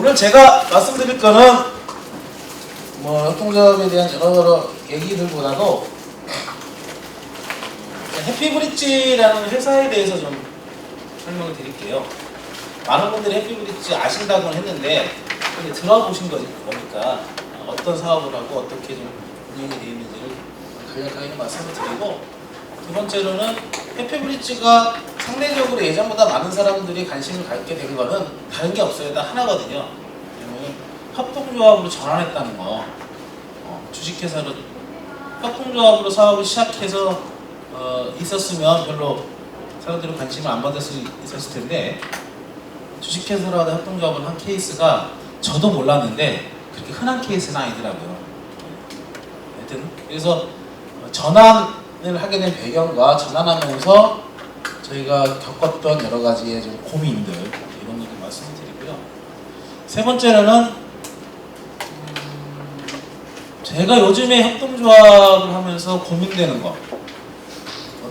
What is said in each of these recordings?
오늘 제가 말씀드릴 거는 뭐 협동조합에 대한 여러 얘기들보다도 해피브릿지라는 회사에 대해서 좀 설명을 드릴게요. 많은 분들이 해피브릿지 아신다고는 했는데 근데 들어보신 거니까 어떤 사업을 하고 어떻게 좀 운영이 되어 있는지를 간략하게 말씀을 드리고, 두 번째로는 해피브릿지가 상대적으로 예전보다 많은 사람들이 관심을 갖게 된 거는 다른 게 없어요. 딱 하나거든요. 그러면 협동조합으로 전환했다는 거. 주식회사로 협동조합으로 사업을 시작해서 있었으면 별로 사람들이 관심을 안 받을 수 있었을 텐데, 주식회사로 협동조합을 한 케이스가 저도 몰랐는데 그렇게 흔한 케이스는 아니더라고요. 하여튼 그래서 전환을 하게 된 배경과 전환하면서 저희가 겪었던 여러 가지의 좀 고민들, 이런 걸 좀 말씀을 드리고요. 세 번째로는 제가 요즘에 협동조합을 하면서 고민되는 거,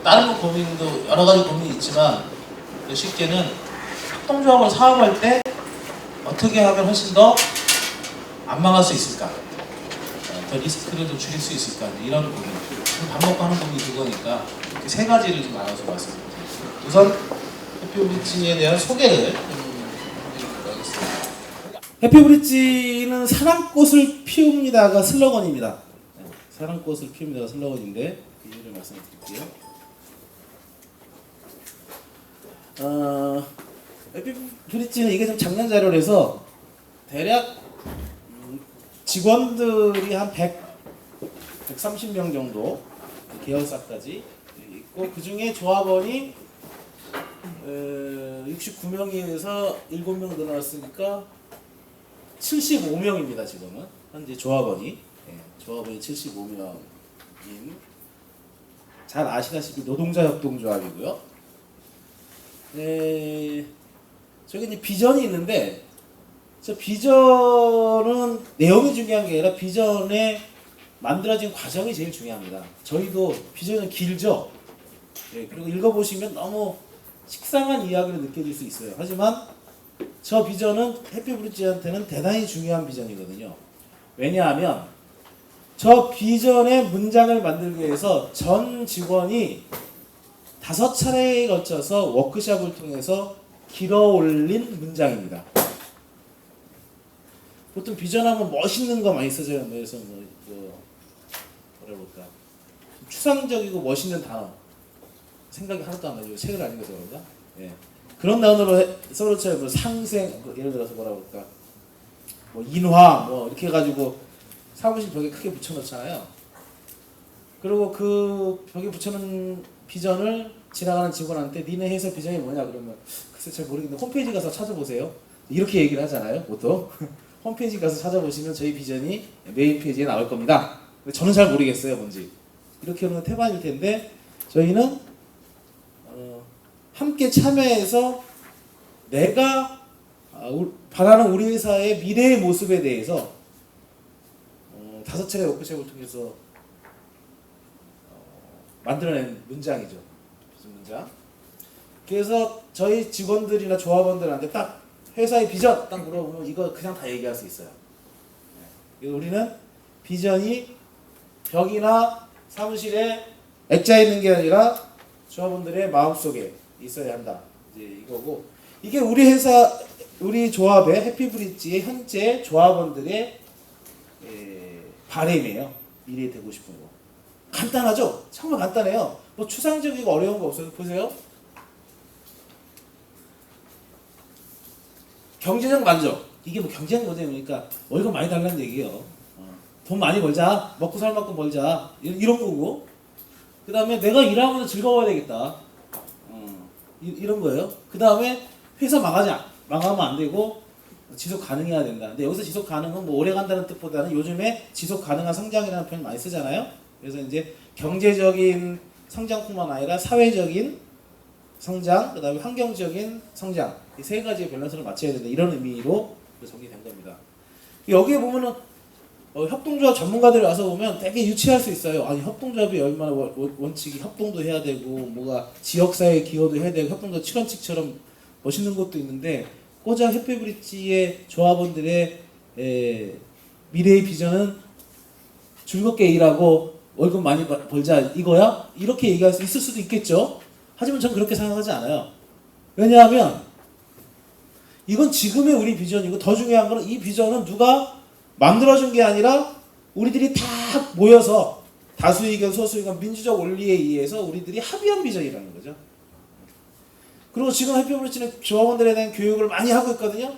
다른 고민도 여러 가지 고민이 있지만 쉽게는 협동조합을 사업할 때 어떻게 하면 훨씬 더 안 망할 수 있을까, 더 리스크를 좀 줄일 수 있을까, 이런 고민, 반복하는 고민이 그거니까 이렇게 세 가지를 좀 나눠서 말씀드립니다. 우선 해피브릿지에 대한 소개를 해드리도록 하겠습니다. 해피브릿지는 사랑꽃을 피웁니다가 슬로건입니다. 사랑꽃을 피웁니다가 슬로건인데 이유를 말씀드릴게요. 해피브릿지는 이게 좀 작년 자료라서 대략 직원들이 한 130명 정도, 계열사까지 있고, 그 중에 조합원이 69명에서 7명 늘어났으니까 75명입니다. 지금은 현재 조합원이 75명인, 잘 아시다시피 노동자 협동조합이고요. 저기 이제 비전이 있는데, 저 비전은 내용이 중요한 게 아니라 비전에 만들어진 과정이 제일 중요합니다. 저희도 비전은 길죠. 그리고 읽어보시면 너무 식상한 이야기로 느껴질 수 있어요. 하지만 저 비전은 해피브릿지한테는 대단히 중요한 비전이거든요. 왜냐하면 저 비전의 문장을 만들기 위해서 전 직원이 5차례에 걸쳐서 워크숍을 통해서 길어올린 문장입니다. 보통 비전하면 멋있는 거 많이 쓰죠. 그래서 뭐라 볼까, 추상적이고 멋있는 단어 생각이 하나도 안 나죠. 책을 안 읽어서 그런가? 그런 단어로 써놓죠. 뭐 상생, 예를 들어서 뭐라 볼까, 뭐 인화, 뭐 이렇게 해가지고 사무실 벽에 크게 붙여놓잖아요. 그리고 그 벽에 붙여놓은 비전을 지나가는 직원한테 니네 회사 비전이 뭐냐 그러면 글쎄 잘 모르겠는데 홈페이지 가서 찾아보세요. 이렇게 얘기를 하잖아요. 보통 홈페이지 가서 찾아보시면 저희 비전이 메인 페이지에 나올 겁니다. 저는 잘 모르겠어요, 뭔지. 이렇게 하면 태반일 텐데, 저희는 함께 참여해서 내가 바라는 우리 회사의 미래의 모습에 대해서 5차례 워크숍을 통해서 만들어낸 문장이죠. 비전 문장. 그래서 저희 직원들이나 조합원들한테 딱 회사의 비전 딱 물어보면 이거 그냥 다 얘기할 수 있어요. 우리는 비전이 벽이나 사무실에 액자에 있는 게 아니라 조합원들의 마음속에 있어야 한다. 이제 이거고, 이게 우리 회사, 우리 조합의 해피브릿지의 현재 조합원들의 바람이에요. 미래에 되고 싶은 거. 간단하죠? 정말 간단해요. 뭐 추상적이고 어려운 거 없어요. 보세요. 경제적 만족. 이게 뭐 경제적 만족이니까 월급 많이 달라는 얘기예요. 돈 많이 벌자, 먹고 살 만큼 벌자, 이런 거고. 그 다음에 내가 일하면서 즐거워야 되겠다. 이런 거예요. 그 다음에 회사 망하면 안 되고 지속 가능해야 된다. 근데 여기서 지속 가능은 뭐 오래 간다는 뜻보다는 요즘에 지속 가능한 성장이라는 표현 많이 쓰잖아요. 그래서 이제 경제적인 성장뿐만 아니라 사회적인 성장, 그 다음에 환경적인 성장, 이 세 가지의 밸런스를 맞춰야 된다. 이런 의미로 정리된 겁니다. 여기에 보면은 협동조합 전문가들이 와서 보면 되게 유치할 수 있어요. 아니 협동조합이 얼마나 원칙이 협동도 해야 되고 뭐가 지역사회 기여도 해야 되고 협동조합 7원칙처럼 멋있는 것도 있는데 고작 해피브릿지의 조합원들의 미래의 비전은 즐겁게 일하고 월급 많이 벌자 이거야? 이렇게 얘기할 수 있을 수도 있겠죠. 하지만 저는 그렇게 생각하지 않아요. 왜냐하면 이건 지금의 우리 비전이고, 더 중요한 거는 이 비전은 누가 만들어준 게 아니라 우리들이 다 모여서 다수의견 소수의견 민주적 원리에 의해서 우리들이 합의한 비전이라는 거죠. 그리고 지금 해피브릿지는 조합원들에 대한 교육을 많이 하고 있거든요.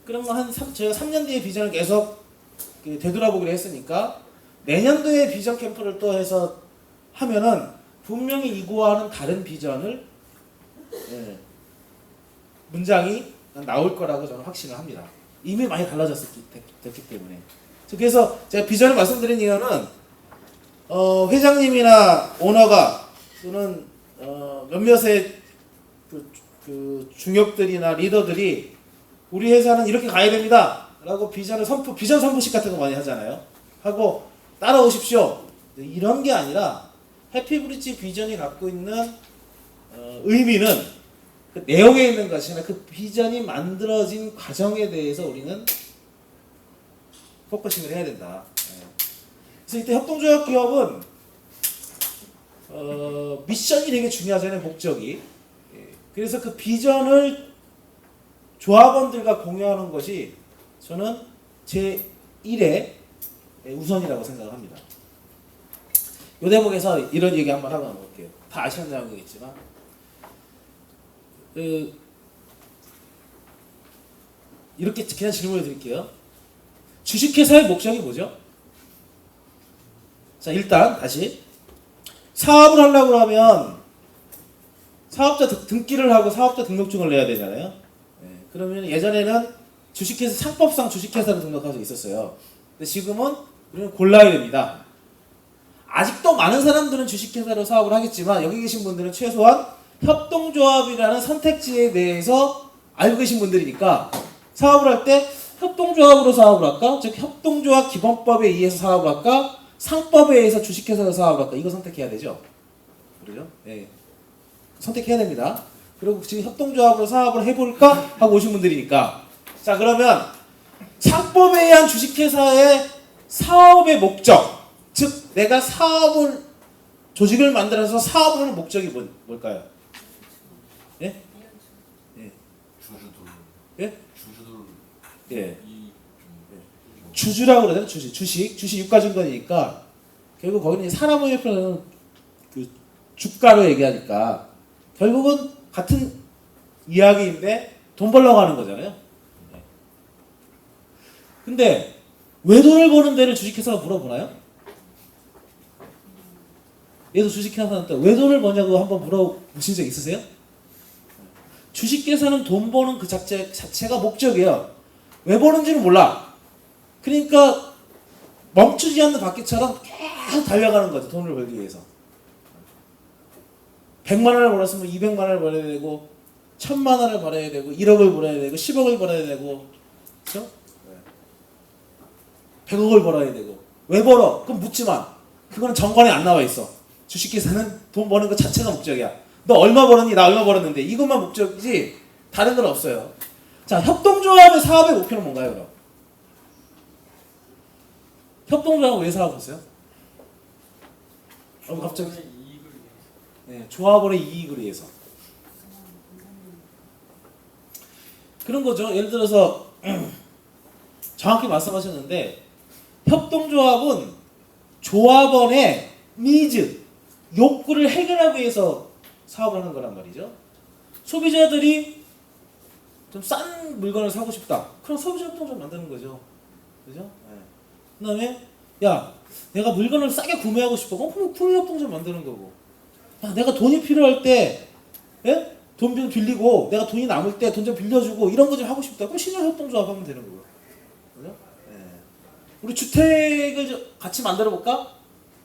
그러면 제가 3년 뒤에 비전을 계속 되돌아보기로 했으니까 내년도에 비전 캠프를 또 해서 하면은 분명히 이거와는 다른 비전을 문장이 나올 거라고 저는 확신을 합니다. 이미 많이 달라졌기 때문에. 그래서 제가 비전을 말씀드린 이유는 회장님이나 오너가 또는 몇몇의 그 중역들이나 리더들이 우리 회사는 이렇게 가야 됩니다 라고 비전 선포식 같은 거 많이 하잖아요. 하고 따라오십시오. 이런 게 아니라 해피브릿지 비전이 갖고 있는 의미는 그 내용에 있는 것이 아니라 그 비전이 만들어진 과정에 대해서 우리는 포커싱을 해야 된다. 그래서 이때 협동조합 기업은 미션이 되게 중요하잖아요. 목적이. 그래서 그 비전을 조합원들과 공유하는 것이 저는 제 1의 우선이라고 생각합니다. 이 대목에서 이런 얘기 한번 하고 넘어갈게요. 다 아시는 내용이겠지만 이렇게 그냥 질문을 드릴게요. 주식회사의 목적이 뭐죠? 자, 일단 다시 사업을 하려고 하면 사업자 등기를 하고 사업자 등록증을 내야 되잖아요. 그러면 예전에는 주식회사 상법상 주식회사를 등록할 수 있었어요. 근데 지금은 우리는 골라야 됩니다. 아직도 많은 사람들은 주식회사로 사업을 하겠지만 여기 계신 분들은 최소한 협동조합이라는 선택지에 대해서 알고 계신 분들이니까 사업을 할 때 협동조합으로 사업을 할까? 즉 협동조합 기본법에 의해서 사업을 할까? 상법에 의해서 주식회사로 사업을 할까? 이거 선택해야 되죠. 그래요? 네. 선택해야 됩니다. 그리고 지금 협동조합으로 사업을 해볼까? 하고 오신 분들이니까. 자, 그러면 상법에 의한 주식회사의 사업의 목적, 즉 내가 조직을 만들어서 사업을 하는 목적이 뭘까요? 예? 예. 예? 예. 주주라고 그러잖아요. 주식 유가증권이니까 결국 거기는 산업의협회는 그 주가로 얘기하니까 결국은 같은 이야기인데 돈 벌려고 하는 거잖아요. 근데 왜 돈을 버는 데를 주식회사가 물어보나요? 얘도 주식회사한테 왜 돈을 버냐고 한번 물어보신 적 있으세요? 주식회사는 돈 버는 그 자체가 목적이에요. 왜 버는지는 몰라. 그러니까 멈추지 않는 바퀴처럼 계속 달려가는 거죠. 돈을 벌기 위해서. 100만 원을 벌었으면 200만 원을 벌어야 되고 1000만 원을 벌어야 되고 1억을 벌어야 되고 10억을 벌어야 되고 그렇죠? 100억을 벌어야 되고 왜 벌어? 그럼 묻지마. 그거는 정관에 안 나와 있어. 주식회사는 돈 버는 것 자체가 목적이야. 너 얼마 벌었니? 나 얼마 벌었는데 이것만 목적이지 다른 건 없어요. 자, 협동조합의 사업의 목표는 뭔가요? 그럼? 협동조합은 왜 사업했어요? 갑자기 네, 조합원의 이익을 위해서 그런 거죠. 예를 들어서 정확히 말씀하셨는데 협동조합은 조합원의 니즈, 욕구를 해결하기 위해서 사업을 하는 거란 말이죠. 소비자들이 좀 싼 물건을 사고 싶다. 그럼 소비자 협동조합 만드는 거죠. 그죠? 네. 그 다음에 야, 내가 물건을 싸게 구매하고 싶어. 그럼 품위협동조합 만드는 거고. 야, 내가 돈이 필요할 때 예? 돈 좀 빌리고 내가 돈이 남을 때 돈 좀 빌려주고 이런 거 좀 하고 싶다. 그럼 신용협동조합 하면 되는 거고요. 그죠? 네. 우리 주택을 같이 만들어 볼까?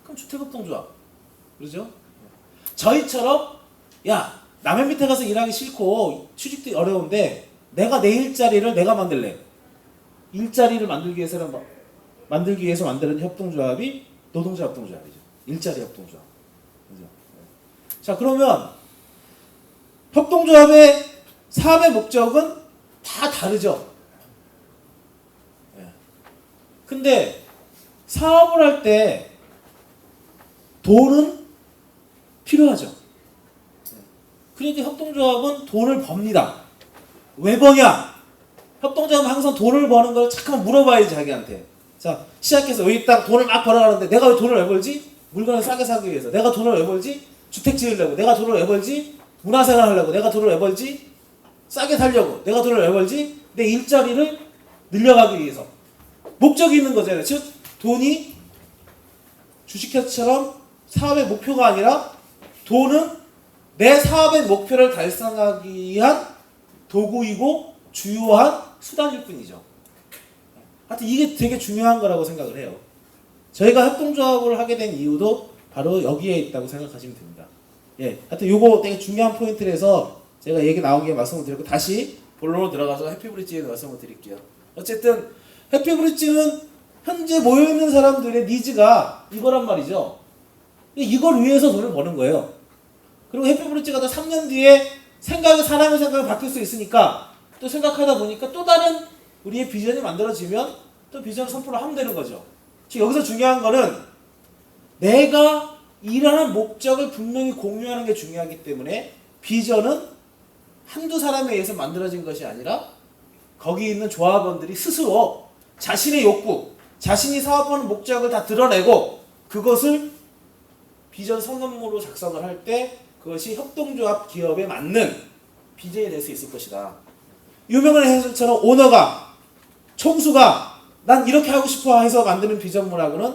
그럼 주택협동조합. 그러죠? 저희처럼 야, 남의 밑에 가서 일하기 싫고 취직도 어려운데 내가 내 일자리를 내가 만들래. 일자리를 만들기 위해서 만드는 협동조합이 노동자 협동조합이죠. 일자리 협동조합. 그죠? 자, 그러면 협동조합의 사업의 목적은 다 다르죠. 예. 근데 사업을 할 때 돈은 필요하죠. 그러니까 협동조합은 돈을 법니다. 왜 버냐? 협동조합은 항상 돈을 버는 걸 잠깐 물어봐야지 자기한테. 자, 시작해서 여기 딱 돈을 막 벌어가는데 내가 왜 돈을 왜 벌지? 물건을 싸게 사기 위해서. 내가 돈을 왜 벌지? 주택 지으려고. 내가 돈을 왜 벌지? 문화생활 하려고. 내가 돈을 왜 벌지? 싸게 살려고. 내가 돈을 왜 벌지? 내 일자리를 늘려가기 위해서. 목적이 있는 거잖아요. 즉 돈이 주식회사처럼 사업의 목표가 아니라 돈은 내 사업의 목표를 달성하기 위한 도구이고 주요한 수단일 뿐이죠. 하여튼 이게 되게 중요한 거라고 생각을 해요. 저희가 협동조합을 하게 된 이유도 바로 여기에 있다고 생각하시면 됩니다. 예, 하여튼 요거 되게 중요한 포인트라서 제가 얘기 나온 게 말씀을 드렸고 다시 본론으로 들어가서 해피브릿지에 말씀을 드릴게요. 어쨌든 해피브릿지는 현재 모여있는 사람들의 니즈가 이거란 말이죠. 이걸 위해서 돈을 버는 거예요. 그리고 해피브릿지가 또 3년 뒤에 사람의 생각이 바뀔 수 있으니까 또 생각하다 보니까 또 다른 우리의 비전이 만들어지면 또 비전을 선포를 하면 되는 거죠. 즉 여기서 중요한 거는 내가 일하는 목적을 분명히 공유하는 게 중요하기 때문에 비전은 한두 사람에 의해서 만들어진 것이 아니라 거기 있는 조합원들이 스스로 자신의 욕구, 자신이 사업하는 목적을 다 드러내고 그것을 비전 선언문으로 작성을 할 때 그것이 협동조합 기업에 맞는 비전이 될 수 있을 것이다. 유명한 해설처럼 오너가 총수가 난 이렇게 하고 싶어 해서 만드는 비전문하고는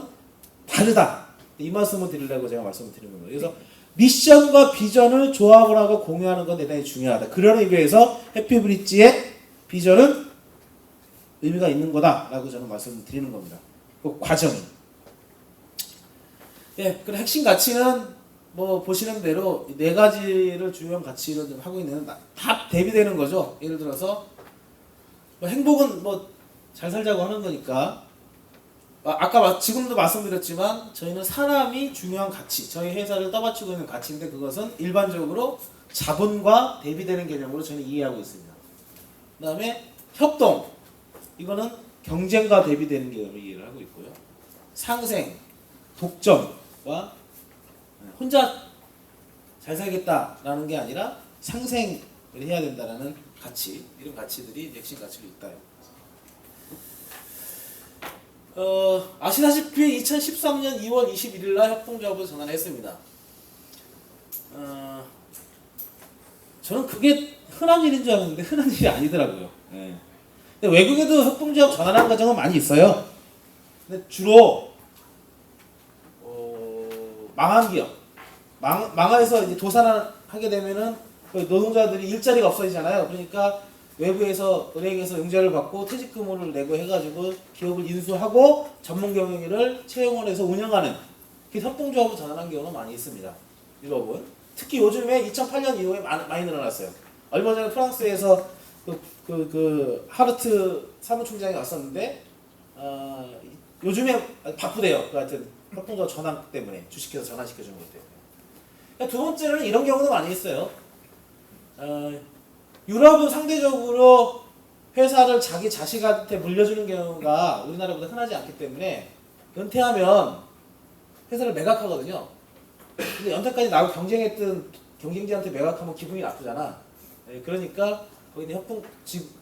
다르다. 이 말씀을 드리려고 제가 말씀을 드리는 거예요. 그래서 미션과 비전을 조합을 하고 공유하는 건 대단히 중요하다. 그런 의미에서 해피브릿지의 비전은 의미가 있는 거다라고 저는 말씀을 드리는 겁니다. 그 과정이. 예, 그럼 핵심 가치는 뭐 보시는 대로 네 가지를 중요한 가치를 좀 하고 있는 다 대비되는 거죠. 예를 들어서 뭐 행복은 뭐 잘 살자고 하는 거니까 아까 지금도 말씀드렸지만 저희는 사람이 중요한 가치, 저희 회사를 떠받치고 있는 가치인데 그것은 일반적으로 자본과 대비되는 개념으로 저는 이해하고 있습니다. 그 다음에 협동, 이거는 경쟁과 대비되는 개념으로 이해를 하고 있고요. 상생, 독점과 혼자 잘 살겠다라는 게 아니라 상생을 해야 된다라는 가치, 이런 가치들이 핵심 가치로 있다요. 아시다시피 2013년 2월 21일 날 협동조합을 전환했습니다. 저는 그게 흔한 일인 줄 알았는데 흔한 일이 아니더라고요. 네. 근데 외국에도 협동조합 전환한 과정은 많이 있어요. 근데 주로 망한 기업, 망해서 이제 도산하게 되면은 노동자들이 일자리가 없어지잖아요. 그러니까 외부에서 은행에서 융자를 받고 퇴직금을 내고 해가지고 기업을 인수하고 전문 경영인을 채용을 해서 운영하는 그 협동조합으로 전환한 경우는 많이 있습니다. 유럽은 특히 요즘에 2008년 이후에 많이 늘어났어요. 얼마 전에 프랑스에서 그 하르트 사무총장이 왔었는데 요즘에 바쁘대요. 그 하여튼 협동조합 전환 때문에 주식회사 전환시켜주는 것 때문에. 그러니까 두 번째는 이런 경우도 많이 있어요. 유럽은 상대적으로 회사를 자기 자식한테 물려주는 경우가 우리나라보다 흔하지 않기 때문에 은퇴하면 회사를 매각하거든요. 근데 연탄까지 나하고 경쟁했던 경쟁자한테 매각하면 기분이 나쁘잖아. 그러니까 거기 있는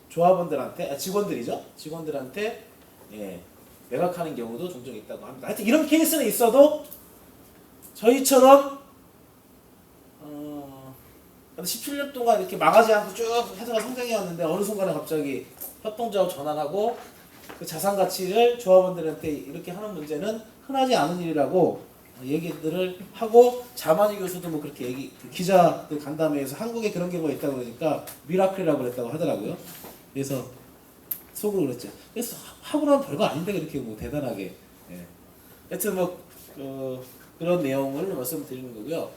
조합원들한테, 직원들이죠. 직원들한테 매각하는 경우도 종종 있다고 합니다. 하여튼 이런 케이스는 있어도 저희처럼 17년 동안 이렇게 망하지 않고 쭉 회사가 성장해 왔는데 어느 순간에 갑자기 협동조합 전환하고 그 자산 가치를 조합원들한테 이렇게 하는 문제는 흔하지 않은 일이라고 얘기들을 하고 자만희 교수도 뭐 그렇게 기자들 간담회에서 한국에 그런 경우가 있다고 그러니까 미라클이라고 그랬다고 하더라고요. 그래서 속으로 그랬죠. 그래서 하고 나면 별거 아닌데 그렇게 뭐 대단하게. 하여튼 뭐 그런 내용을 말씀드리는 거고요.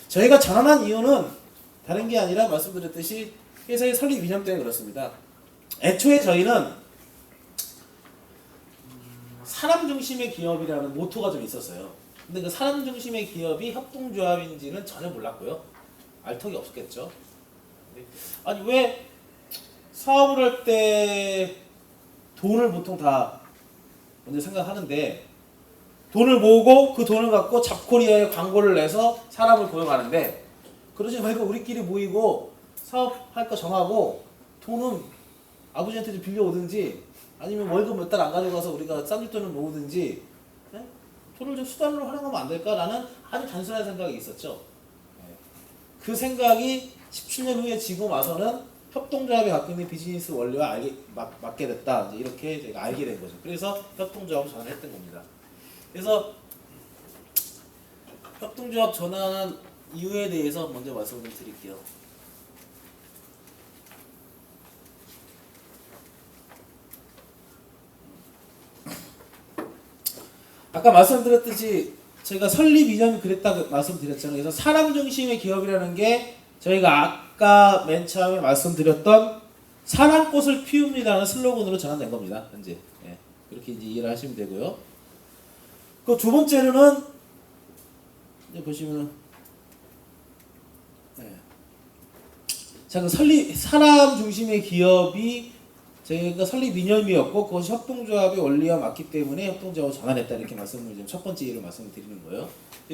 저희가 전환한 이유는 다른 게 아니라 말씀드렸듯이 회사의 설립 이념 때문에 그렇습니다. 애초에 저희는 사람 중심의 기업이라는 모토가 좀 있었어요. 근데 그 사람 중심의 기업이 협동조합인지는 전혀 몰랐고요. 알 턱이 없었겠죠. 아니 왜 사업을 할 때 돈을 보통 다 먼저 생각하는데 돈을 모으고 그 돈을 갖고 잡코리아에 광고를 내서 사람을 고용하는데 그러지 말고 우리끼리 모이고 사업할 거 정하고 돈은 아버지한테 좀 빌려오든지 아니면 월급 몇 달 안 가져가서 우리가 쌈짓돈을 모으든지 네? 돈을 좀 수단으로 활용하면 안 될까라는 아주 단순한 생각이 있었죠. 네. 그 생각이 17년 후에 지금 와서는 협동조합이 갖고 있는 비즈니스 원리와 맞게 됐다. 이제 이렇게 제가 알게 된 거죠. 그래서 협동조합을 전환했던 겁니다. 그래서 협동조합 전환한 이유에 대해서 먼저 말씀을 드릴게요. 아까 말씀드렸듯이 저희가 설립 이전에 그랬다고 말씀드렸잖아요. 그래서 사람 중심의 기업이라는 게 저희가 아까 맨 처음에 말씀드렸던 사랑꽃을 피웁니다라는 슬로건으로 전환된 겁니다. 현재 예, 이렇게 이제 이해를 하시면 되고요. 그 두 번째로는 이제 보시면은 자, 그 사람 중심의 기업이 저희가 설립 이념이었고 그것이 협동조합의 원리와 맞기 때문에 협동조합을 전환했다 이렇게 말씀을 지금 첫 번째 예로 말씀을 드리는 거예요.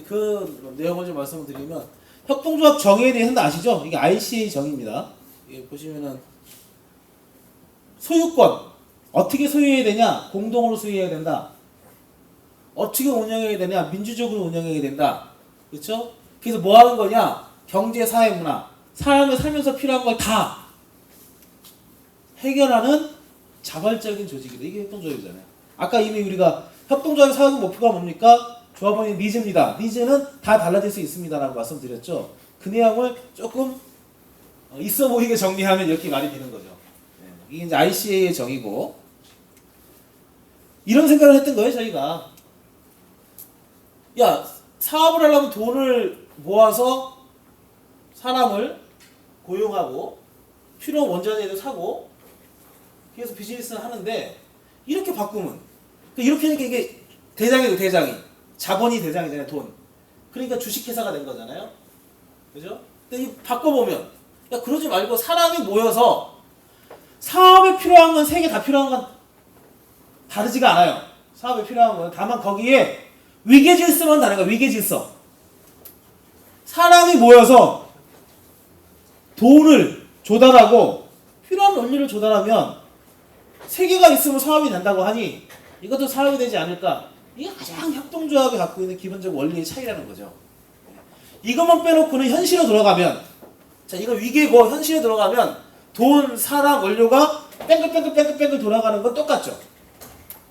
그 내용을 좀 말씀을 드리면 협동조합 정의에 대해서는 아시죠? 이게 ICA 정의입니다. 이게 보시면은 소유권 어떻게 소유해야 되냐? 공동으로 소유해야 된다. 어떻게 운영해야 되냐? 민주적으로 운영해야 된다. 그렇죠? 그래서 뭐 하는 거냐? 경제, 사회, 문화 사람이 살면서 필요한 걸 다 해결하는 자발적인 조직이다. 이게 협동조합이잖아요. 아까 이미 우리가 협동조합의 사용 목표가 뭡니까? 조합원의 니즈입니다. 니즈는 다 달라질 수 있습니다라고 말씀드렸죠. 그 내용을 조금 있어 보이게 정리하면 이렇게 말이 되는 거죠. 이게 이제 ICA의 정의고 이런 생각을 했던 거예요. 저희가 야 사업을 하려면 돈을 모아서 사람을 고용하고 필요한 원자재도 사고 그래서 비즈니스를 하는데 이렇게 바꾸면 이렇게 하니까 이게 대장이죠. 대장이 자본이 대장이잖아요. 돈. 그러니까 주식회사가 된 거잖아요. 그죠? 근데 이 바꿔보면 야 그러지 말고 사람이 모여서 사업에 필요한 건 세 개 다 필요한 건 다르지가 않아요. 사업에 필요한 건 다만 거기에 위계질서만 다른 거야. 위계질서. 사람이 모여서 돈을 조달하고 필요한 원리를 조달하면 세 개가 있으면 사업이 된다고 하니 이것도 사업이 되지 않을까? 이게 가장 협동조합이 갖고 있는 기본적 원리의 차이라는 거죠. 이것만 빼놓고는 현실로 돌아가면 자 이거 위계고 현실에 들어가면 돈, 사람, 원료가 뺑글뺑글 돌아가는 건 똑같죠.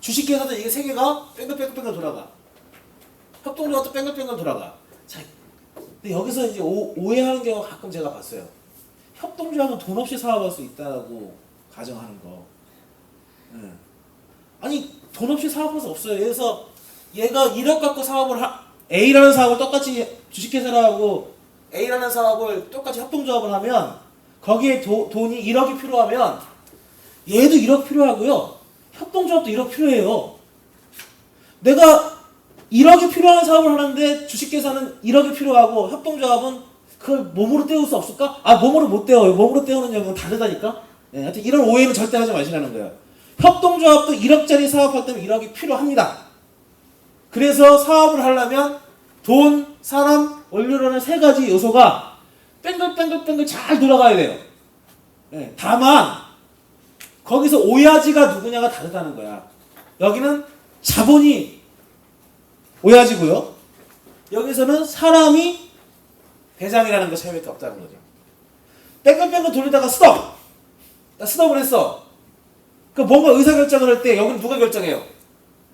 주식회사도 이게 세 개가 뺑글뺑글 돌아가. 협동조합도 뺑글뺑글 돌아가. 자, 근데 여기서 이제 오해하는 경우가 가끔 제가 봤어요. 협동조합은 돈 없이 사업할 수 있다고 가정하는 거. 아니 돈 없이 사업할 수 없어요. 그래서 얘가 1억 갖고 A라는 사업을 똑같이 주식회사하고 A라는 사업을 똑같이 협동조합을 하면 거기에 돈이 1억이 필요하면 얘도 1억 필요하고요. 협동조합도 1억 필요해요. 내가 1억이 필요한 사업을 하는데 주식회사는 1억이 필요하고 협동조합은 그걸 몸으로 때울 수 없을까? 아 몸으로 못 때워요. 몸으로 때우는 경우는 다르다니까. 네, 하여튼 이런 오해는 절대 하지 마시라는 거예요. 협동조합도 1억짜리 사업할 때면 1억이 필요합니다. 그래서 사업을 하려면 돈, 사람, 원료라는 세 가지 요소가 뺑글뺑글 잘 돌아가야 돼요. 네, 다만 거기서 오야지가 누구냐가 다르다는 거야. 여기는 자본이 오야지고요. 여기서는 사람이 대장이라는 거 차이밖에 없다는 거죠. 뺑글뺑글 돌리다가 스톱! 나 스톱을 했어. 그 뭔가 의사결정을 할 때 여기는 누가 결정해요?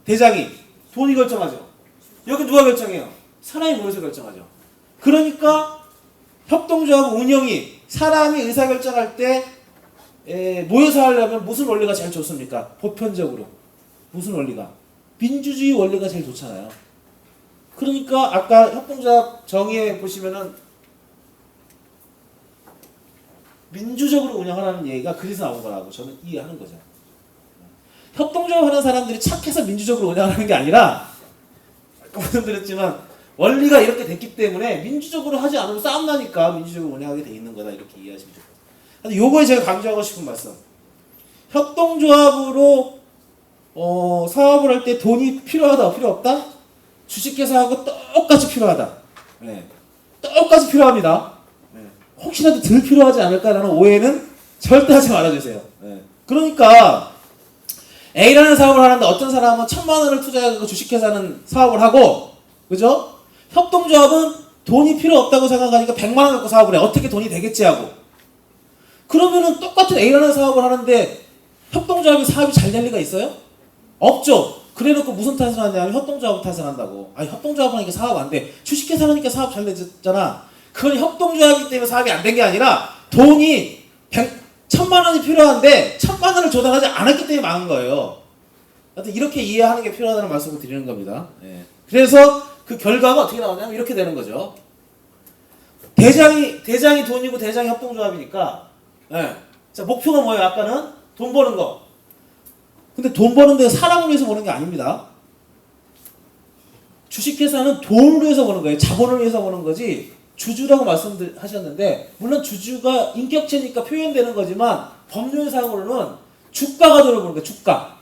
대장이. 돈이 결정하죠. 여기 누가 결정해요? 사람이 모여서 결정하죠. 그러니까 협동조합 운영이 사람이 의사결정할 때 모여서 하려면 무슨 원리가 제일 좋습니까? 보편적으로. 무슨 원리가? 민주주의 원리가 제일 좋잖아요. 그러니까 아까 협동조합 정의에 보시면은 민주적으로 운영하라는 얘기가 그래서 나온 거라고 저는 이해하는 거죠. 협동조합 하는 사람들이 착해서 민주적으로 운영하는 게 아니라 아까 말씀드렸지만 원리가 이렇게 됐기 때문에 민주적으로 하지 않으면 싸움 나니까 민주적으로 운영하게 돼 있는 거다 이렇게 이해하시면 좋겠어요. 근데 요거에 제가 강조하고 싶은 말씀 협동조합으로 사업을 할 때 돈이 필요하다, 필요 없다? 주식회사하고 똑같이 필요하다. 네. 똑같이 필요합니다. 네. 혹시라도 덜 필요하지 않을까라는 오해는 절대 하지 말아주세요. 네. 그러니까 A라는 사업을 하는데 어떤 사람은 1,000만 원을 투자해서 주식회사는 사업을 하고, 그죠? 협동조합은 돈이 필요 없다고 생각하니까 100만 원 갖고 사업을 해. 어떻게 돈이 되겠지 하고. 그러면은 똑같은 A라는 사업을 하는데 협동조합이 사업이 잘 될 리가 있어요? 없죠. 그래놓고 무슨 탓을 하냐면 협동조합 탓을 한다고. 아니 협동조합 하니까 사업 안 돼. 주식회사 하니까 사업 잘 되잖아. 그건 협동조합이기 때문에 사업이 안 된 게 아니라 돈이 1,000만 원이 필요한데 1,000만 원을 조달하지 않았기 때문에 망한 거예요. 하여튼 이렇게 이해하는 게 필요하다는 말씀을 드리는 겁니다. 예. 그래서 그 결과가 어떻게 나오냐면 이렇게 되는 거죠. 대장이 돈이고 대장이 협동조합이니까. 예. 자, 목표가 뭐예요? 아까는 돈 버는 거. 근데 돈 버는데 사람을 위해서 버는 게 아닙니다. 주식회사는 돈을 위해서 버는 거예요. 자본을 위해서 버는 거지. 주주라고 말씀하셨는데 물론 주주가 인격체니까 표현되는 거지만 법률상으로는 주가가 돈을 버는 거예요. 주가.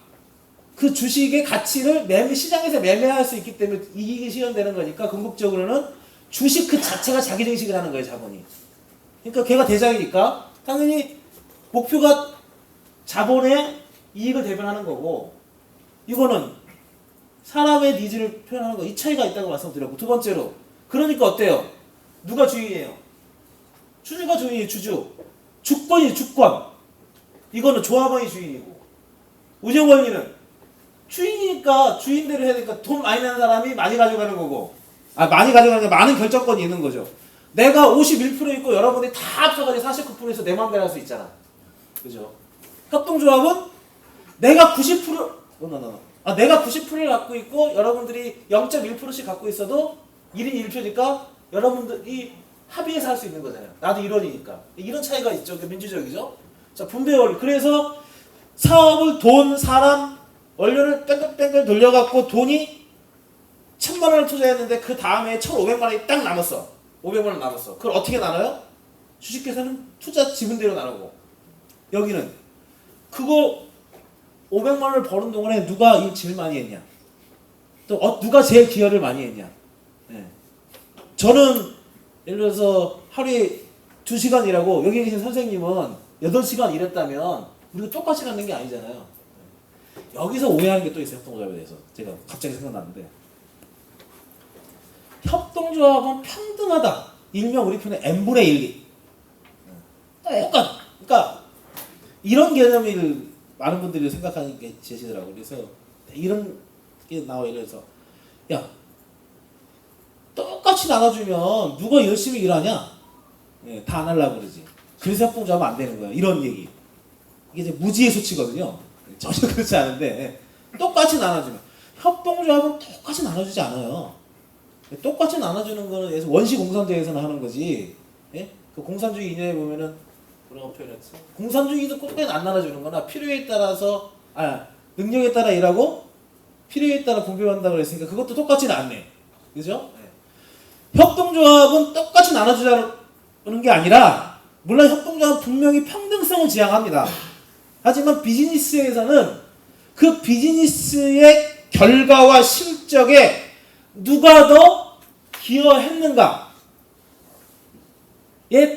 그 주식의 가치를 시장에서 매매할 수 있기 때문에 이익이 실현되는 거니까 궁극적으로는 주식 그 자체가 자기 증식을 하는 거예요. 자본이. 그러니까 걔가 대장이니까 당연히 목표가 자본의 이익을 대변하는 거고 이거는 사람의 니즈를 표현하는 거. 이 차이가 있다고 말씀드렸고 두 번째로 그러니까 어때요? 누가 주인이에요? 주주가 주인이에요. 주권이 주권. 이거는 조합원이 주인이고 운영원리는 주인이니까 주인대로 해야 되니까 돈 많이 내는 사람이 많이 가져가는 거고 많이 가져가는 게 많은 결정권이 있는 거죠. 내가 51% 있고 여러분이 다 합쳐가지고 49%에서 내 맘대로 할 수 있잖아. 그죠? 협동조합은 내가 90% 내가 90%를 갖고 있고 여러분들이 0.1%씩 갖고 있어도 1인 1표니까 여러분들이 합의해서 할 수 있는 거잖아요. 나도 1원이니까. 이런 차이가 있죠. 민주적이죠. 자, 분배 원리. 그래서 사업을 돈, 사람, 원료를 뺑글뺑글 돌려갖고 돈이 1,000만 원을 투자했는데 그 다음에 1,500만 원이 딱 남았어. 500만 원 남았어. 그걸 어떻게 나눠요? 주식회사는 투자 지분대로 나누고 여기는 그거 500만 원을 버는 동안에 누가 일 제일 많이 했냐? 또 누가 제일 기여를 많이 했냐? 네. 저는 예를 들어서 하루에 2시간 일하고 여기 계신 선생님은 8시간 일했다면 우리가 똑같이 갖는 게 아니잖아요. 여기서 오해하는 게 또 있어요. 협동조합에 대해서. 제가 갑자기 생각났는데 협동조합은 평등하다. 일명 우리 편에 n분의 1이. 그러니까 이런 개념을 많은 분들이 생각하는 게 제시더라고요. 그래서 이런 게 나와요. 그래서 야 똑같이 나눠주면 누가 열심히 일하냐? 네, 다 안 하려고 그러지. 그래서 협동조합은 안 되는 거야. 이런 얘기. 이게 이제 무지의 수치거든요. 전혀 그렇지 않은데 똑같이 나눠주면 협동조합은 똑같이 나눠주지 않아요. 똑같이 나눠주는 거는 원시공산주의에서는 하는 거지. 예? 그 공산주의 이내에 보면은 뭐라고 표현했어? 공산주의도 똑같이 안 나눠주는 거나 필요에 따라서 능력에 따라 일하고 필요에 따라 분배한다고 그랬으니까 그것도 똑같지는 않네. 그죠? 예. 협동조합은 똑같이 나눠주자는 게 아니라 물론 협동조합은 분명히 평등성을 지향합니다. 하지만 비즈니스에서는 그 비즈니스의 결과와 실적에 누가 더 기여했는가에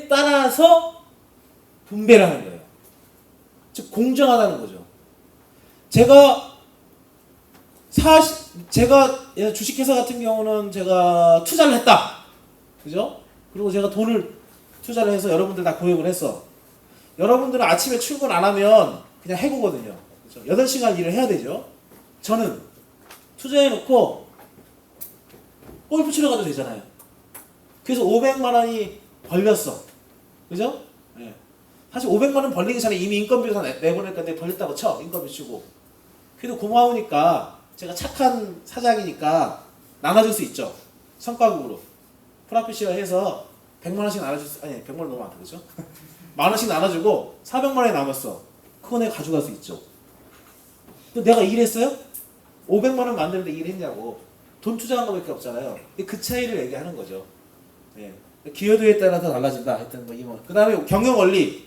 따라서 분배를 하는 거예요. 즉 공정하다는 거죠. 제가 주식회사 같은 경우는 제가 투자를 했다. 그죠? 그리고 제가 돈을 투자를 해서 여러분들 다 고용을 했어. 여러분들은 아침에 출근 안 하면 그냥 해고거든요. 그렇죠? 8시간 일을 해야 되죠. 저는 투자해놓고 골프 치러 가도 되잖아요. 그래서 500만 원이 벌렸어. 그죠? 네. 사실 500만 원 벌리기 전에 이미 인건비도 내보낼 건데 벌렸다고 쳐. 인건비 주고. 그래도 고마우니까 제가 착한 사장이니까 나눠줄 수 있죠. 성과급으로. 프라피시어 해서 100만 원씩 나눠줄 수, 100만 원 너무 많다. 그죠? 만 원씩 나눠주고 400만 원이 남았어. 그거 내가 가져갈 수 있죠. 또 내가 일했어요? 500만 원 만드는데 일했냐고. 돈 투자한 거밖에 없잖아요. 그 차이를 얘기하는 거죠. 예. 기여도에 따라서 달라진다. 하여튼 그 다음에 경영 원리.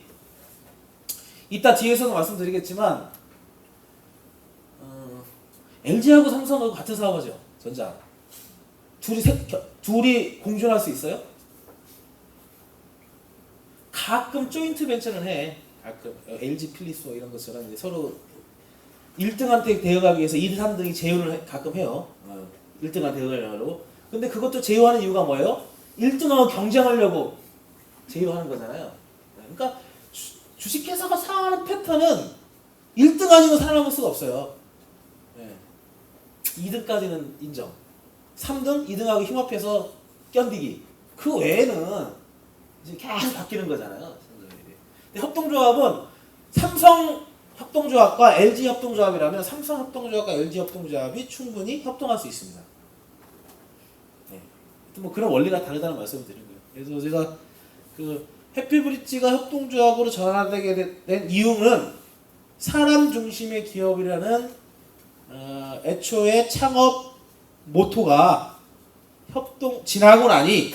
이따 뒤에서도 말씀드리겠지만 LG하고 삼성하고 같은 사업하죠. 전자. 둘이 공존할 수 있어요? 가끔 조인트 벤처는 해. 가끔 LG 필리스 이런 것처럼 이제 서로 1등한테 대응하기 위해서 2, 3등이 제휴를 가끔 해요. 1등한테 대응하려고. 근데 그것도 제휴하는 이유가 뭐예요? 1등하고 경쟁하려고 제휴하는 거잖아요. 그러니까 주식회사가 살아가는 패턴은 1등 아니고 살아남을 수가 없어요. 2등까지는 인정. 3등, 2등하고 힘합해서 견디기. 그 외에는 이제 계속 바뀌는 거잖아요. 근데 협동조합은 삼성 협동조합과 LG 협동조합이라면 삼성 협동조합과 LG 협동조합이 충분히 협동할 수 있습니다. 뭐 그런 원리가 다르다는 말씀을 드린 거예요. 그래서 제가 그 해피브릿지가 협동조합으로 전환되게 된 이유는 사람 중심의 기업이라는 애초에 창업 모토가 지나고 나니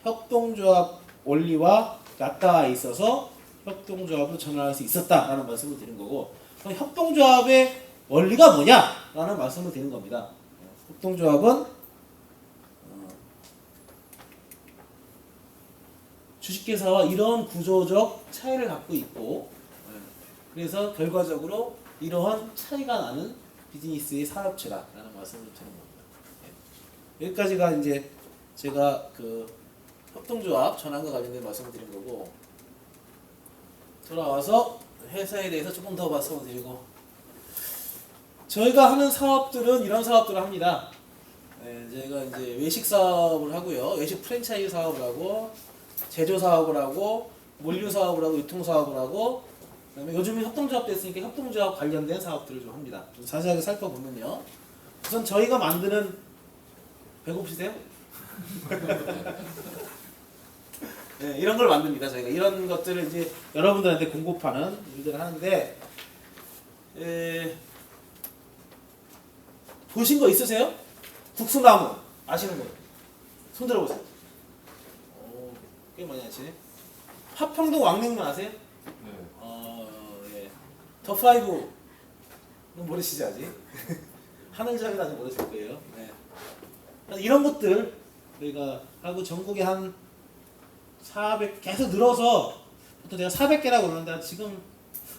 협동조합 원리와 맞닿아 있어서 협동조합으로 전환할 수 있었다라는 말씀을 드린 거고, 그럼 협동조합의 원리가 뭐냐라는 말씀을 드린 겁니다. 협동조합은 주식회사와 이런 구조적 차이를 갖고 있고, 그래서 결과적으로 이러한 차이가 나는 비즈니스의 사업체라는 말씀을 드리는 겁니다. 여기까지가 이제 제가 그 협동조합 전환과 관련된 말씀을 드린 거고, 돌아와서 회사에 대해서 조금 더 말씀을 드리고, 저희가 하는 사업들은 이런 사업들을 합니다. 저희가 이제 외식 사업을 하고요, 외식 프랜차이즈 사업을 하고, 제조 사업을 하고, 물류 사업을 하고, 유통 사업을 하고, 그다음에 요즘에 협동조합 됐으니까 협동조합 관련된 사업들을 좀 합니다. 좀 자세하게 살펴보면요, 우선 저희가 만드는, 배고프세요? 네, 이런 걸 만듭니다. 저희가 이런 것들을 이제 여러분들한테 공급하는 일들을 하는데, 보신 거 있으세요? 국수나무 아시는 분? 손 들어보세요. 꽤 많이 아시네. 화평동 왕냉면 아세요? 네. 예. 더5 모르시지 아직? 하늘자리는 아직 모르실 거예요. 네. 이런 것들 저희가 하고 전국에 한 400 계속 늘어서, 보통 내가 400개라고 그러는데 지금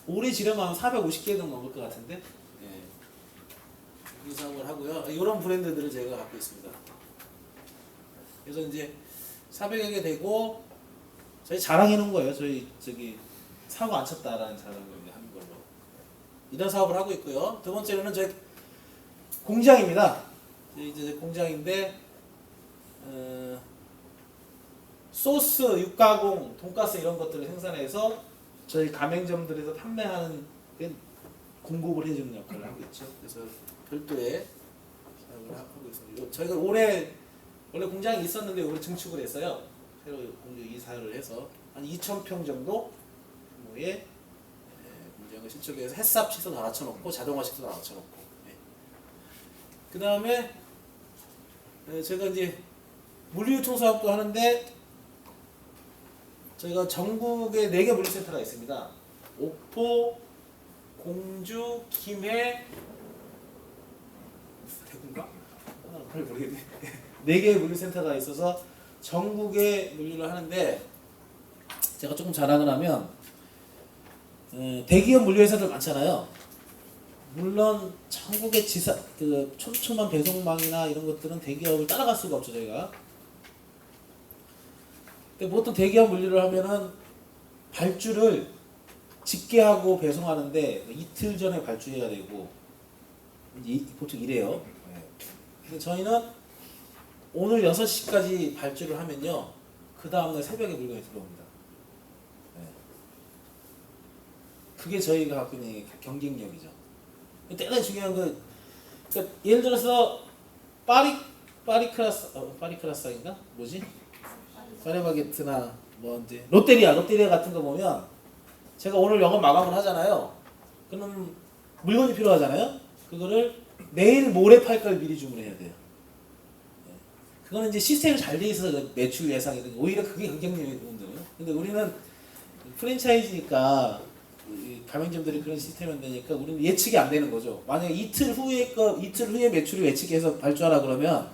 올해 지르면 한 450개 정도 넘을 것 같은데, 이 사업을 하고요. 이런 브랜드들을 제가 갖고 있습니다. 그래서 이제 400여 개 되고, 저희 자랑해 놓은 거예요. 저희 저기 사고 안 쳤다라는 자랑을 하는 걸로 이런 사업을 하고 있고요. 두 번째로는 저희 공장입니다. 이제 공장인데, 소스, 육가공, 돈가스 이런 것들을 생산해서 저희 가맹점들에서 판매하는 공급을 해주는 역할을 하고 있죠. 그래서 별도의 사업을 하고 있습니다. 저희가 원래 공장이 있었는데 올해 증축을 했어요. 새로 공장 이사를 해서 한 2,000평 정도 규모의 공장을 신축해서 햇삽시도 다 갖춰놓고 자동화시도 다 갖춰놓고, 그 다음에 제가 이제 물류유통 사업도 하는데, 저희가 전국에 4개 물류센터가 있습니다. 옥포, 공주, 김해, 대구인가? 잘 모르겠네. 4개의 물류센터가 있어서 전국에 물류를 하는데, 제가 조금 자랑을 하면, 대기업 물류회사들 많잖아요. 물론 전국의 촘촘한 배송망이나 이런 것들은 대기업을 따라갈 수가 없죠, 저희가. 근데 보통 대기업 물류를 하면은 발주를 집계하고 배송하는데 이틀 전에 발주해야 되고, 보통 이래요. 근데 저희는 오늘 6시까지 발주를 하면요, 그 다음날 새벽에 물건이 들어옵니다. 그게 저희가 갖고 있는 경쟁력이죠. 대단히 중요한 그러니까 예를 들어서 파리크라스인가? 뭐지? 파리바게트나 뭐 이제 롯데리아 같은 거 보면, 제가 오늘 영업 마감을 하잖아요. 그럼 물건이 필요하잖아요. 그거를 내일 모레 팔 걸 미리 주문해야 돼요. 그거는 이제 시스템이 잘 돼 있어서 매출 예상이든 오히려 그게 경쟁력이 되거든요. 근데 우리는 프랜차이즈니까 이 가맹점들이 그런 시스템이 안 되니까 우리는 예측이 안 되는 거죠. 만약에 이틀 후에 매출을 예측해서 발주하라 그러면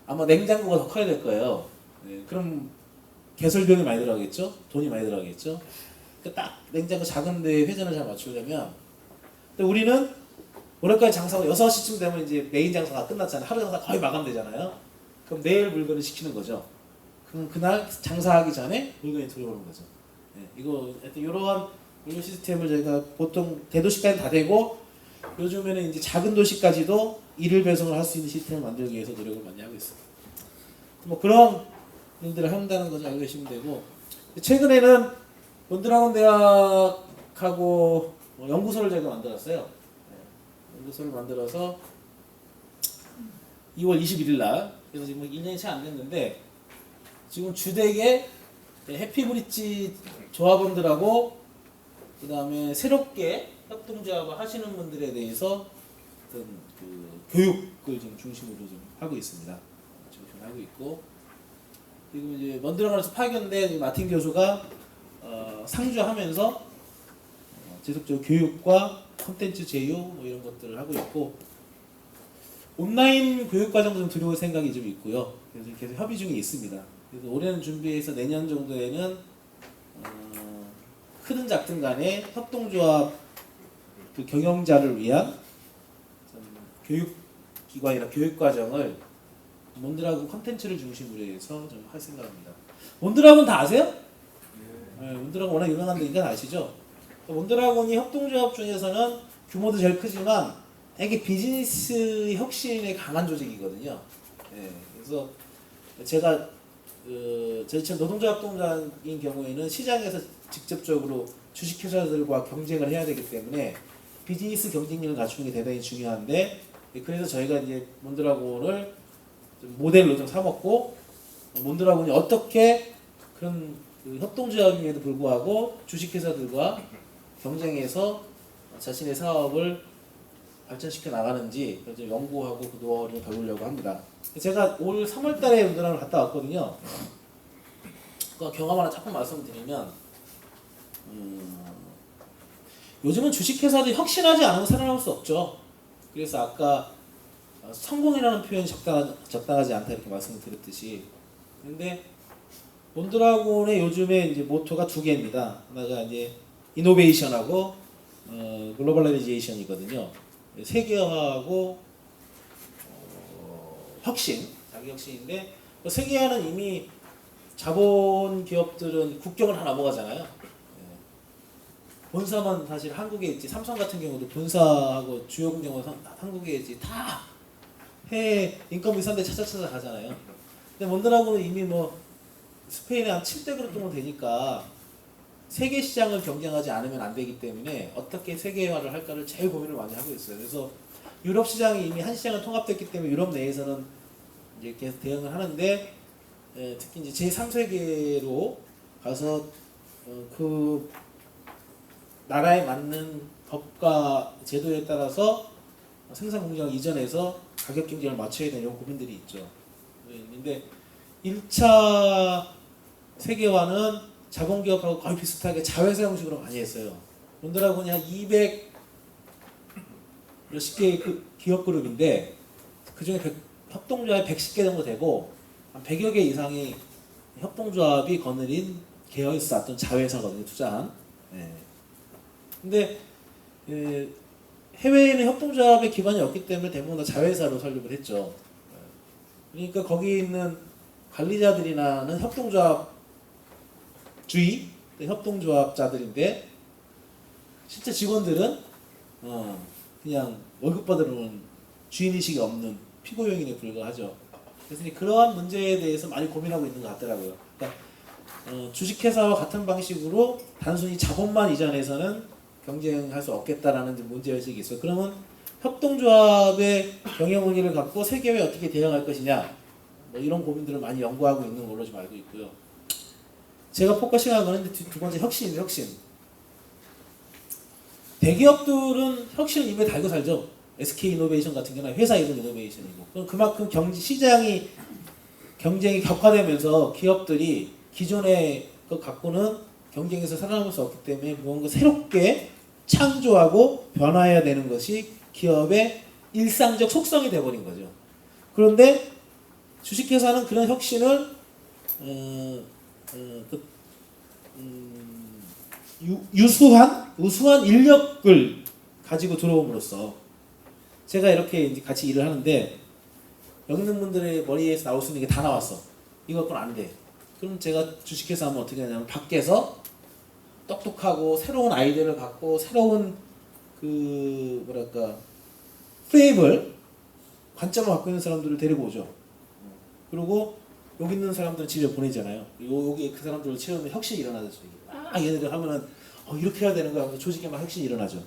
아마 냉장고가 더 커야 될 거예요. 네, 그럼 개설 비용이 많이 들어가겠죠? 돈이 많이 들어가겠죠? 그러니까 딱 냉장고 작은데 회전을 잘 맞추려면, 근데 우리는 월요일까지 장사가 6시쯤 되면 이제 메인 장사가 끝났잖아요. 하루 장사 거의 마감되잖아요. 그럼 내일 물건을 시키는 거죠. 그럼 그날 장사하기 전에 물건이 들어오는 거죠. 네, 이거 하여튼 이러한 물류 시스템을 저희가 보통 대도시까지 다 되고 요즘에는 이제 작은 도시까지도 일일 배송을 할 수 있는 시스템을 만들기 위해서 노력을 많이 하고 있습니다. 뭐 그런 일들을 한다는 것을 알고 계시면 되고, 최근에는 원드라곤 대학하고 연구소를 저희가 만들었어요. 네, 연구소를 만들어서 2월 21일 날, 그래서 지금 1년이 채 안 됐는데 지금 주택에 해피브릿지 조합원들하고 그 다음에 새롭게 협동조합을 하시는 분들에 대해서 어떤 그 교육을 좀 중심으로 좀 하고 있습니다. 중심으로 하고 있고, 그리고 이제 먼드라곤에서 파견된 마틴 교수가 상주하면서 지속적으로 교육과 콘텐츠 제휴 뭐 이런 것들을 하고 있고, 온라인 교육 과정도 좀 들여올 생각이 좀 있고요. 그래서 계속 협의 중에 있습니다. 그래서 올해는 준비해서 내년 정도에는 크든 작든 간에 협동조합 그 경영자를 위한 교육기관이나 교육과정을 몬드라곤 컨텐츠를 중심으로 해서 좀 할 생각입니다. 몬드라곤 다 아세요? 네, 몬드라곤 워낙 유명한 데니까 아시죠? 몬드라곤이 협동조합 중에서는 규모도 제일 크지만 되게 비즈니스 혁신에 강한 조직이거든요. 네, 그래서 제가 저희처럼 노동조합동장인 경우에는 시장에서 직접적으로 주식회사들과 경쟁을 해야 되기 때문에 비즈니스 경쟁력을 갖추는 게 대단히 중요한데, 그래서 저희가 이제 몬드라곤을 좀 모델로 좀 삼았고, 몬드라곤이 어떻게 그런 그 협동조합임에도 불구하고 주식회사들과 경쟁해서 자신의 사업을 발전시켜 나가는지 좀 연구하고 그 노하우를 배우려고 합니다. 제가 올 3월달에 몬드라곤을 갔다 왔거든요. 그 경험 하나 조금 말씀드리면, 요즘은 주식회사도 혁신하지 않으면 살아남을 수 없죠. 그래서 아까 성공이라는 표현이 적당하지 않다 이렇게 말씀을 드렸듯이, 근데 몬드라곤의 요즘에 이제 모토가 두 개입니다. 하나가 이제 이노베이션하고 글로벌라이제이션이거든요. 세계화하고 혁신, 자기 혁신인데, 세계화는 이미 자본 기업들은 국경을 다 넘어가잖아요. 본사만 사실 한국에 있지, 삼성 같은 경우도 본사하고 주요 공장은 한국에 있지, 다 해외 인건비 비싼데 찾아 가잖아요. 근데 몬드라곤은 이미 뭐 스페인에 한 7대 그룹 정도 되니까 세계 시장을 경쟁하지 않으면 안 되기 때문에 어떻게 세계화를 할까를 제일 고민을 많이 하고 있어요. 그래서 유럽 시장이 이미 한 시장을 통합됐기 때문에 유럽 내에서는 이제 계속 대응을 하는데, 특히 이제 제3세계로 가서 그 나라에 맞는 법과 제도에 따라서 생산 공장을 이전해서 가격 경쟁을 맞춰야 되는 이런 고민들이 있죠. 근데 1차 세계화는 자본기업하고 거의 비슷하게 자회사 형식으로 많이 했어요. 몬드라곤이 한 200 몇십 개의 그 기업 그룹인데, 그 중에 협동조합이 110개 정도 되고 한 100여 개 이상의 협동조합이 거느린 계열사 어떤 자회사거든요, 투자한. 네. 근데 해외에는 협동조합의 기반이 없기 때문에 대부분 다 자회사로 설립을 했죠. 그러니까 거기 있는 관리자들이나는 협동조합주의, 협동조합자들인데 실제 직원들은 그냥 월급 받으러는 주인의식이 없는 피고용인에 불과하죠. 그래서 그러한 문제에 대해서 많이 고민하고 있는 것 같더라고요. 그러니까 주식회사와 같은 방식으로 단순히 자본만 이전해서는 경쟁할 수 없겠다라는 문제의식이 있어요. 그러면 협동조합의 경영 의리를 갖고 세계화에 어떻게 대응할 것이냐, 뭐 이런 고민들을 많이 연구하고 있는 걸로 좀 알고 있고요. 제가 포커싱한 거는 두 번째 혁신입니다. 혁신. 대기업들은 혁신을 이미 달고 살죠. SK 이노베이션 같은 경우는 회사 이름 이노베이션이고, 그럼 그만큼 경쟁이 격화되면서 기업들이 기존의 것 갖고는 경쟁에서 살아남을 수 없기 때문에 무언가 새롭게 창조하고 변화해야 되는 것이 기업의 일상적 속성이 돼버린 거죠. 그런데 주식회사는 그런 혁신을 우수한 인력을 가지고 들어옴으로써 제가 이렇게 이제 같이 일을 하는데 여기 있는 분들의 머리에서 나올 수 있는 게 다 나왔어. 이거 갖고는 안 돼. 그럼 제가 주식회사 하면 어떻게 하냐면 밖에서 똑똑하고 새로운 아이디어를 갖고 새로운 그 뭐랄까 프레임을 관점을 갖고 있는 사람들을 데리고 오죠. 그리고 여기 있는 사람들은 집에 보내잖아요. 여기 그 사람들을 채우면 혁신이 일어나죠. 얘네들 하면은 이렇게 해야 되는 거야. 조직에 막 혁신이 일어나죠.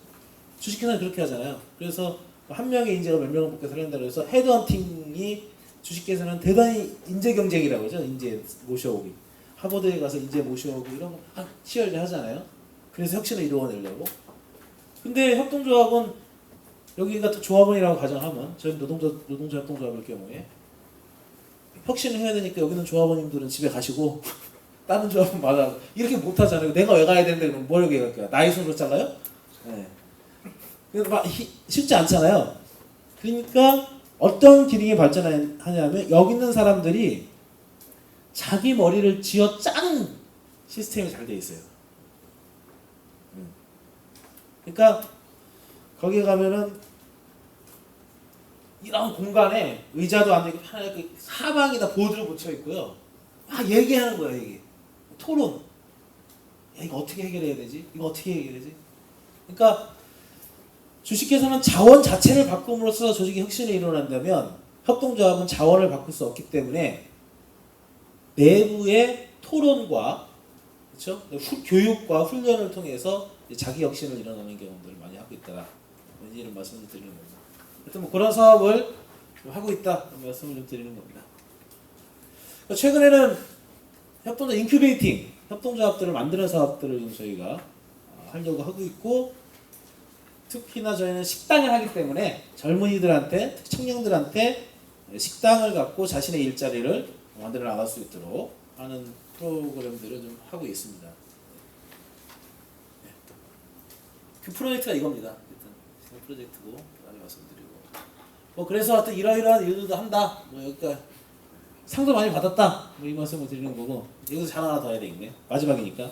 주식회사는 그렇게 하잖아요. 그래서 한 명의 인재가 몇 명을 뽑게 살린다고 해서 헤드헌팅이 주식회사는 대단히 인재 경쟁이라고 하죠. 인재 모셔오기. 하버드에 가서 인재 모셔오고 이런 거 치열히 하잖아요. 그래서 혁신을 이루어내려고. 근데 협동조합은 여기 같은 조합원이라고 가정하면 저희 노동자 협동조합일 경우에 혁신을 해야 되니까 여기는 조합원님들은 집에 가시고 다른 조합은 말하고 이렇게 못 하잖아요. 내가 왜 가야 되는데 그럼 뭘 여기 갈게요? 나이 손으로 잘라요? 네. 그래서 막 쉽지 않잖아요. 그러니까 어떤 기능이 발전하냐면 여기 있는 사람들이 자기 머리를 쥐어 짜는 시스템이 잘 돼 있어요. 그러니까 거기 가면은 이런 공간에 의자도 안 되고 편하게 사방에다 보드를 붙여 있고요. 막 얘기하는 거예요, 얘기. 토론. 야, 이거 어떻게 해결해야 되지? 이거 어떻게 해결해야지? 그러니까 주식회사는 자원 자체를 바꿈으로써 조직의 혁신이 일어난다면 협동조합은 자원을 바꿀 수 없기 때문에 내부의 토론과 그렇죠? 교육과 훈련을 통해서 자기 혁신을 일어나는 경우들을 많이 하고 있다. 이런 말씀을 드리는 겁니다. 하여튼 뭐 그런 사업을 좀 하고 있다. 말씀을 좀 드리는 겁니다. 최근에는 협동조합 인큐베이팅, 협동조합들을 만드는 사업들을 저희가 하려고 하고 있고 특히나 저희는 식당을 하기 때문에 젊은이들한테, 청년들한테 식당을 갖고 자신의 일자리를 만들어 나갈 수 있도록 하는 프로그램들을 좀 하고 있습니다. 그 프로젝트가 이겁니다. 일단 프로젝트고 많이 말씀드리고 뭐 그래서 하여튼 이러이러한 일들도 한다. 뭐 여기가 상도 많이 받았다. 뭐 이 말씀을 드리는 거고 여기서 잘 하나 더 해야 되겠네. 마지막이니까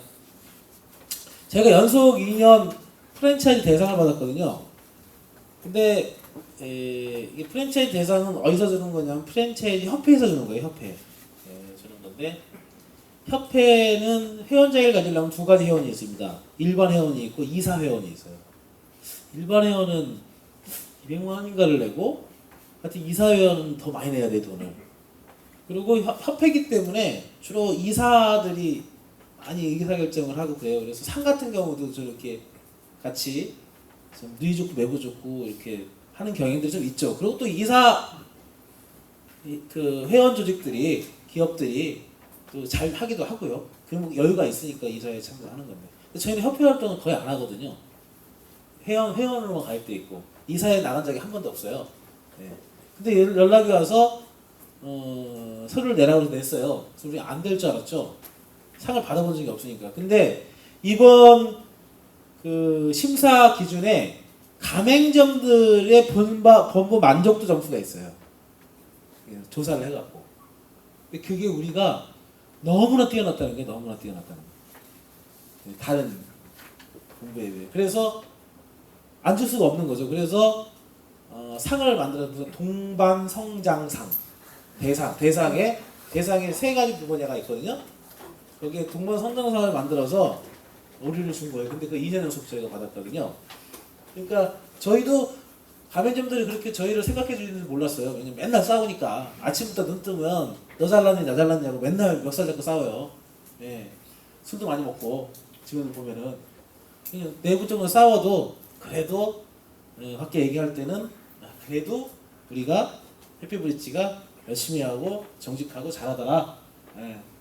제가 연속 2년 프랜차이즈 대상을 받았거든요. 근데 이게 프랜차이즈 대상은 어디서 주는 거냐면 프랜차이즈 협회에서 주는 거예요. 협회 주는 건데 협회는 회원자를 가지려면 두 가지 회원이 있습니다. 일반 회원이 있고 이사 회원이 있어요. 일반 회원은 200만 원인가를 내고 하여튼 이사 회원은 더 많이 내야 돼 돈을. 그리고 협회이기 때문에 주로 이사들이 많이 의사결정을 하고 그래요. 그래서 상 같은 경우도 저렇게 같이 좀 누이 좋고 매부 좋고 이렇게 하는 경향들이 좀 있죠. 그리고 또 이사 그 회원 조직들이 기업들이 또 잘 하기도 하고요. 그럼 여유가 있으니까 이사에 참가하는 건데. 근데 저희는 협회 활동은 거의 안 하거든요. 회원으로만 가입돼 있고 이사에 나간 적이 한 번도 없어요. 네. 근데 연락이 와서 서류를 내라고 냈어요. 그래서 우리 안 될 줄 알았죠. 상을 받아본 적이 없으니까. 근데 이번 그 심사 기준에 가맹점들의 본부 만족도 점수가 있어요. 조사를 해갖고. 근데 그게 우리가 너무나 뛰어났다는 게 너무나 뛰어났다는 거예요. 다른 본부에 비해. 그래서 안 줄 수가 없는 거죠. 그래서 상을 만들어서 동반성장상 대상에 세 가지 부분야가 있거든요. 거기에 동반성장상을 만들어서 오류를 준 거예요. 근데 그 2년 연속 저희가 받았거든요. 그러니까 저희도 가맹점들이 그렇게 저희를 생각해 주는지 몰랐어요. 왜냐면 맨날 싸우니까 아침부터 눈 뜨면 너 잘났니 나 잘났냐고 맨날 멱살 잡고 싸워요. 네. 술도 많이 먹고 지금 보면은 그냥 내부적으로 싸워도 그래도 밖에 얘기할 때는 그래도 우리가 해피브릿지가 열심히 하고 정직하고 잘하더라.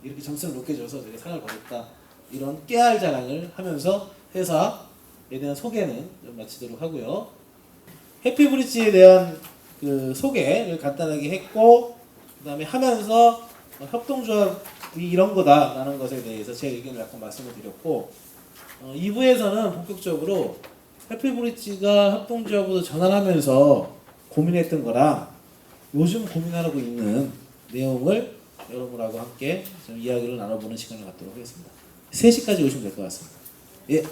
이렇게 점수를 높게 줘서 저희가 상을 받았다. 이런 깨알 자랑을 하면서 회사에 대한 소개는 좀 마치도록 하고요. 해피브릿지에 대한 그 소개를 간단하게 했고 그 다음에 하면서 협동조합 이런 거다라는 것에 대해서 제 의견을 약간 말씀을 드렸고 2부에서는 본격적으로 해피브릿지가 협동조합으로 전환하면서 고민했던 거랑 요즘 고민하고 있는 내용을 여러분하고 함께 좀 이야기를 나눠보는 시간을 갖도록 하겠습니다. 3시까지 오시면 될 것 같습니다. 예.